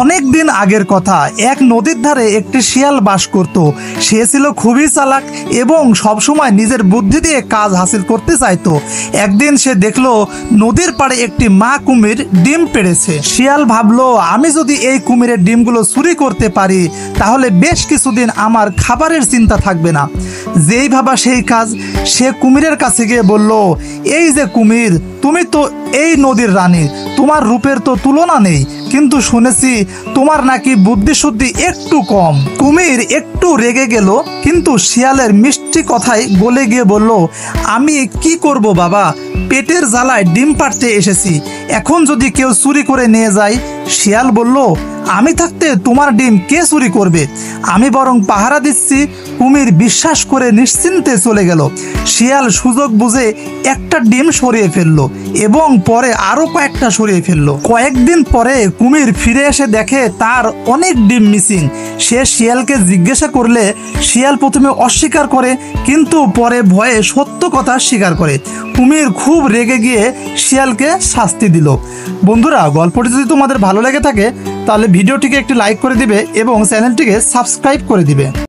অনেক দিন আগের কথা, এক নদীর ধারে একটি শিয়াল বাস করত। সে ছিল খুবই চালাক এবং সবসময় নিজের বুদ্ধি দিয়ে কাজ হাসিল করতে চাইতো। একদিন সে দেখলো নদীর পাড়ে একটি মা কুমির ডিম পেড়েছে। শিয়াল ভাবলো, আমি যদি এই কুমিরের ডিমগুলো চুরি করতে পারি তাহলে বেশ কিছুদিন আমার খাবারের চিন্তা থাকবে না। যেই ভাবা সেই কাজ, সে কুমিরের কাছে গিয়ে বলল, এই যে কুমির, তুমি তো এই নদীর রানী, তোমার রূপের তো তুলনা নেই, কিন্তু শুনেছি তোমার নাকি বুদ্ধি শুদ্ধি একটু কম। কুমির একটু রেগে গেল, কিন্তু শিয়ালের মিষ্টি কথায় গলে গিয়ে বলল, আমি কি করব বাবা, পেটের জ্বালায় ডিম পাড়তে এসেছি, এখন যদি কেউ চুরি করে নিয়ে যায়। শিয়াল বলল, আমি থাকতে তোমার ডিম কে চুরি করবে, আমি বরং পাহারা দিচ্ছি। কুমির বিশ্বাস করে নিশ্চিন্তে চলে গেল। শিয়াল সুযোগ বুঝে একটা ডিম সরিয়ে ফেললো এবং পরে আরো কয়েকটা সরিয়ে ফেললো। কয়েকদিন পরে কুমির ফিরে এসে দেখে তার অনেক ডিম মিসিং। সে শিয়ালকে জিজ্ঞাসা করলে শিয়াল প্রথমে অস্বীকার করে, কিন্তু পরে ভয়ে সত্য কথা স্বীকার করে। কুমির খুব রেগে গিয়ে শিয়ালকে শাস্তি দিল। বন্ধুরা, গল্পটি যদি তোমাদের ভালো লেগে থাকে তাহলে ভিডিওটিকে একটি লাইক করে দিবে এবং চ্যানেলটিকে সাবস্ক্রাইব করে দিবে।